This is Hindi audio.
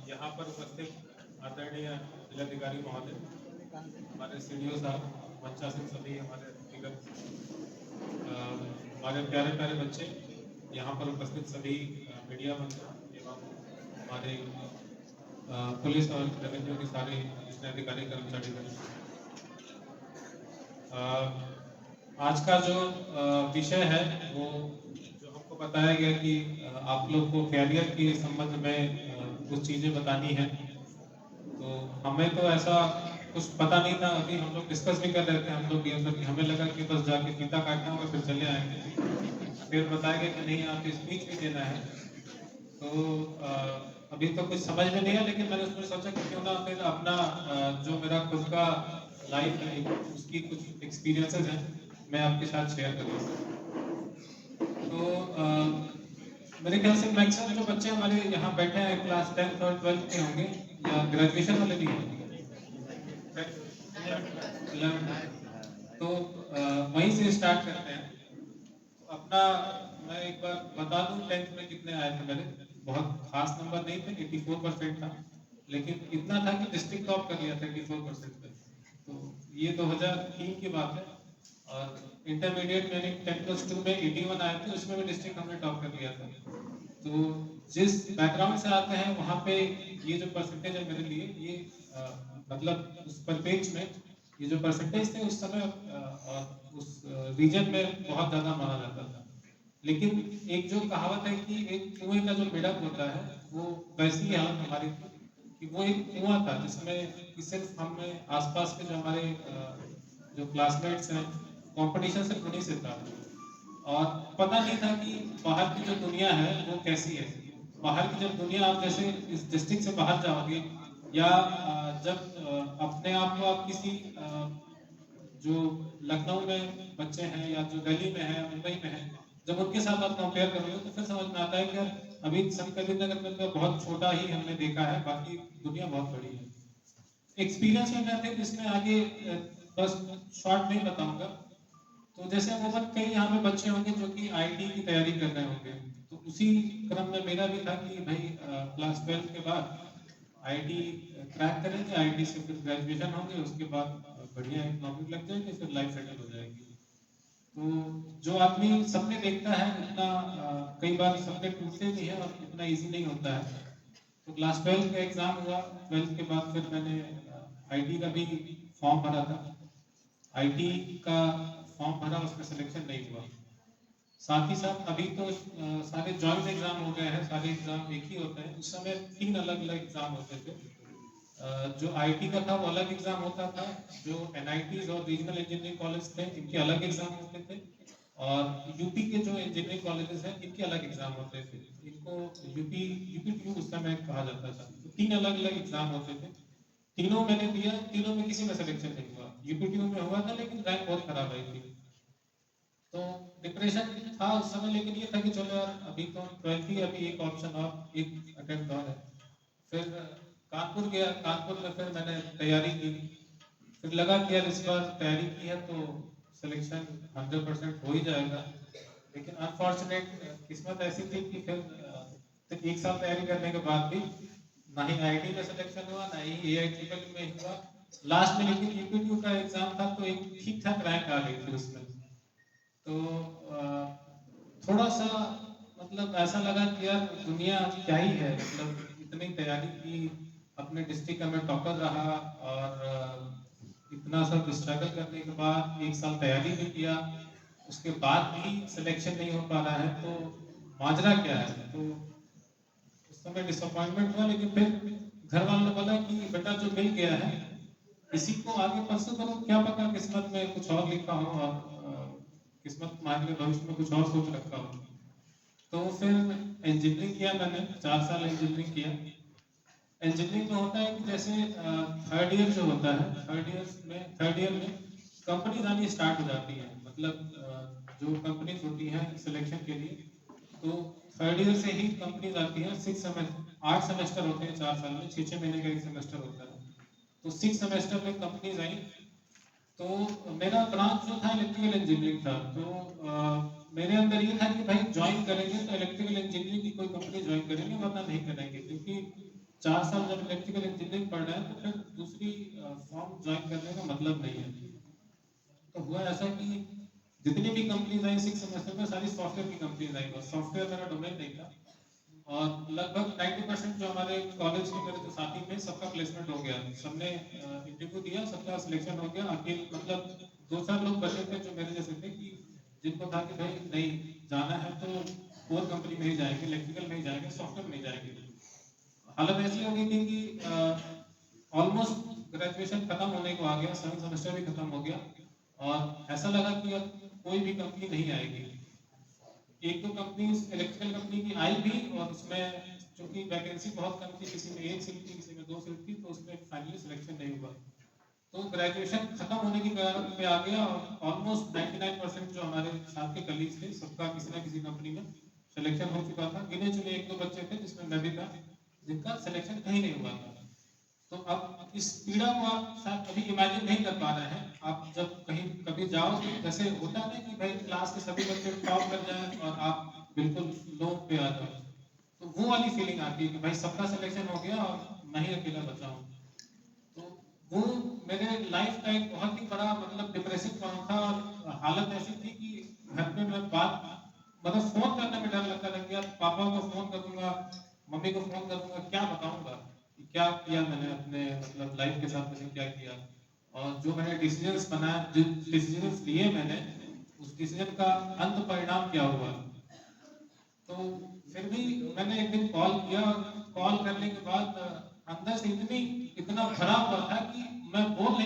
यहाँ पर उपस्थित आदरणीय जिलाधिकारी महोदय, हमारे सीडीओ साहब, मंचासीन सभी हमारे व्यक्तिगत, हमारे प्यारे प्यारे बच्चे, यहाँ पर उपस्थित सभी मीडिया बंधु एवं हमारे पुलिस और रेवेन्यू के सारे वरिष्ठ अधिकारी कर्मचारी। आज का जो विषय है वो जो हमको बताया गया कि आप लोग को कैरियर के संबंध में कुछ चीज़ें बतानी है, तो हमें तो ऐसा कुछ पता नहीं था। अभी हम लोग डिस्कस भी कर रहे थे, हम लोग भी अंदर कि हमें लगा कि बस जाके फीता काटना होगा फिर चले आएंगे। फिर बताया गया कि नहीं, आप स्पीच भी देना है। तो अभी तो कुछ समझ में नहीं है, लेकिन मैंने उसमें सोचा कि क्यों ना फिर अपना जो मेरा खुद का लाइफ है उसकी कुछ एक्सपीरियंसेस हैं मैं आपके साथ शेयर करूँ। तो मेरे ख्याल से मैक्सिमम जो बच्चे हमारे यहाँ बैठे हैं क्लास 10th और 12th के होंगे या ग्रेजुएशन वाले भी होंगे। तो वहीं से स्टार्ट करते हैं। तो अपना मैं एक बार बता दूं, 10th में कितने आए थे मेरे। बहुत खास नंबर नहीं थे, 84% था, लेकिन इतना था कि डिस्ट्रिक्ट टॉप कर लिया था 84% पे। तो ये 2003 की बात है। और इंटरमीडिएट मैंने 10+2 में 81 आए थे, उसमें भी डिस्ट्रिक्ट हमने टॉप कर लिया था। तो जिस बैकग्राउंड से आते हैं वहाँ पे ये जो परसेंटेज है मेरे लिए, ये मतलब उस परपेज में ये जो परसेंटेज थे उस समय और उस रीजन में बहुत ज़्यादा माना जाता था। लेकिन एक जो कहावत है कि एक कुएं का जो मिडक होता है, वो वैसी हालत हमारी थी कि वो एक कुआं था जिसमें कि सिर्फ हमें आसपास के जो हमारे जो क्लासमेट्स हैं कंपटीशन सिर्फ उन्हीं से था। और पता नहीं था कि बाहर की जो दुनिया है वो कैसी है। बाहर की जब दुनिया, आप जैसे इस डिस्ट्रिक्ट से बाहर जाओगे या जब अपने आप को आप किसी जो लखनऊ में बच्चे हैं या जो दिल्ली में है, मुंबई में है, जब उनके साथ आप कंपेयर करोगे तो फिर समझ में आता है कि यार अभी संत कबीरनगर में तो बहुत छोटा ही हमने देखा है, बाकी दुनिया बहुत बड़ी है। एक्सपीरियंस में मैं थे जिसमें आगे बस शॉर्ट में बताऊंगा। तो जैसे अमूमन कई यहाँ पे बच्चे होंगे जो कि आईटी की तैयारी कर रहे होंगे, तो उसी क्रम में मेरा भी था कि भाई क्लास 12 के बाद आईटी क्रैक करेंगे, आईटी से फिर ग्रेजुएशन होंगे, उसके बाद बढ़िया एक नौकरी लग जाएगी, फिर लाइफ सेटल हो जाएगी। तो जो आदमी सपने देखता है उतना कई बार सपने टूटते भी हैं और इतना इजी नहीं होता है। तो क्लास 12 का एग्जाम हुआ, 12th के बाद फिर मैंने आईटी का भी फॉर्म भरा था। आईटी का फॉर्म भरा, उसमें सिलेक्शन नहीं हुआ। साथ ही साथ अभी तो सारे जॉइंट एग्जाम हो गए हैं, सारे एग्जाम एक ही होते हैं। उस समय 3 अलग अलग एग्जाम होते थे। जो आईटी का था वो अलग एग्जाम होता था, जो एनआईटीज और रीजनल इंजीनियरिंग कॉलेज थे इनके अलग एग्जाम होते थे, और यूपी के जो इंजीनियरिंग कॉलेजेस हैं इनके अलग एग्जाम होते थे। इनको यूपी यूपीटीयू उस समय कहा जाता था। तो 3 अलग अलग एग्जाम होते थे, तीनों मैंने दिया, तीनों में किसी में सिलेक्शन नहीं हुआ। यूपीटीयू में हुआ था लेकिन रैंक बहुत खराब आई थी। तो डिप्रेशन था उस समय, लेकिन ये था कि चलो यार अभी तो 12th ही, अभी एक ऑप्शन और, एक अटेम्प्ट और है। फिर कानपुर गया, कानपुर में फिर मैंने तैयारी की। फिर लगा कि यार इस बार तैयारी की है तो सिलेक्शन 100% हो ही जाएगा। लेकिन अनफॉर्चुनेट किस्मत ऐसी थी कि फिर 1 साल तैयारी करने के बाद भी ना ही आईटी में सिलेक्शन हुआ, ना ही एआई ट्रिपल में हुआ। लास्ट में लेकिन यूपीटीयू का एग्जाम था तो एक ठीक ठाक रैंक आ गई थी उसमें। तो थोड़ा सा मतलब ऐसा लगा कि यार दुनिया क्या ही है, मतलब इतनी तैयारी की, अपने डिस्ट्रिक्ट का मैं टॉपर रहा, और इतना सब स्ट्रगल करने के बाद 1 साल तैयारी भी किया, उसके बाद भी सिलेक्शन नहीं हो पा रहा है, तो माजरा क्या है। तो उस समय डिसअपॉइंटमेंट हुआ, लेकिन फिर घर वालों ने बोला कि बेटा जो मिल गया है इसी को आगे परसों करो, क्या पता किस्मत में कुछ और लिखा हो और किस्मत तुम्हारे लिए भविष्य में कुछ और सोच रखा हो। तो फिर इंजीनियरिंग किया मैंने, 4 साल इंजीनियरिंग किया। इंजीनियरिंग में होता है कि जैसे थर्ड ईयर जो होता है, थर्ड ईयर में कंपनीज आनी स्टार्ट हो जाती हैं, मतलब जो कंपनीज होती हैं सिलेक्शन के लिए, तो थर्ड ईयर से ही कंपनीज आती हैं। 8 सेमेस्टर होते हैं 4 साल में, 6 6 महीने का एक सेमेस्टर होता है। तो 6 सेमेस्टर में कंपनीज आई। तो मेरा ब्रांच जो था इलेक्ट्रिकल इंजीनियरिंग था। तो मेरे अंदर ये था कि भाई ज्वाइन करेंगे तो इलेक्ट्रिकल इंजीनियरिंग की कोई कंपनी ज्वाइन करेंगे, वरना नहीं करेंगे, क्योंकि 4 साल जब इलेक्ट्रिकल इंजीनियरिंग पढ़ रहे हैं तो फिर दूसरी फॉर्म ज्वाइन करने का मतलब नहीं है। तो हुआ ऐसा कि जितनी भी कंपनीज आई 6 सेमेस्टर में सारी सॉफ्टवेयर की कंपनीज आई, और सॉफ्टवेयर मेरा डोमेन नहीं था। और लगभग 90% जो हमारे कॉलेज के मेरे जो साथी थे सबका प्लेसमेंट हो गया, सबने इंटरव्यू दिया, सबका सिलेक्शन हो गया। अकेले मतलब 2-4 लोग बचे थे जो मेरे जैसे थे कि जिनको था कि भाई नहीं जाना है तो कोर कंपनी में ही जाएंगे, इलेक्ट्रिकल में ही जाएंगे, सॉफ्टवेयर में ही जाएंगे। हालत ऐसी हो गई थी कि ऑलमोस्ट ग्रेजुएशन खत्म होने को आ गया, 7 सेमेस्टर भी खत्म हो गया, और ऐसा लगा कि अब कोई भी कंपनी नहीं आएगी। एक दो कंपनी इलेक्ट्रिकल कंपनी की आई भी, और उसमें चूंकि वैकेंसी बहुत कम थी, किसी में 1 सीट थी, किसी में 2 सीट थी, तो उसमें फाइनली सिलेक्शन नहीं हुआ। तो ग्रेजुएशन खत्म होने की कगार पे आ गया, और ऑलमोस्ट 99% जो हमारे साथ के कलीग्स थे सबका किसी ना किसी कंपनी में सिलेक्शन हो चुका था। गिने चुने एक दो बच्चे थे जिसमें मैं भी था, जिनका सिलेक्शन कहीं नहीं हुआ था। तो अब इस पीड़ा को आप शायद कभी इमेजिन नहीं कर पा रहे हैं। आप जब कहीं कभी जाओ तो जैसे होता है कि भाई क्लास के सभी बच्चे टॉप कर जाएं और आप बिल्कुल लो पे आ जाओ, तो वो वाली फीलिंग आती है कि भाई सबका सिलेक्शन हो गया और मैं ही अकेला बचा हूँ। तो वो मेरे लाइफ का एक बहुत ही बड़ा मतलब डिप्रेसिव पॉइंट था, और हालत ऐसी थी कि घर पे मैं बात मतलब फोन करने में डर लगता था कि यार पापा को फोन करूंगा, मम्मी को फोन करूंगा, क्या बताऊंगा कि क्या किया मैंने अपने मतलब लाइफ के साथ, मैंने क्या किया, और जो मैंने डिसीजंस बनाया, जो डिसीजंस लिए मैंने, उस डिसीजन का अंत परिणाम क्या हुआ। तो फिर भी मैंने एक दिन कॉल किया, और कॉल करने के बाद अंदर से इतना भरा हुआ था कि मैं बोल नहीं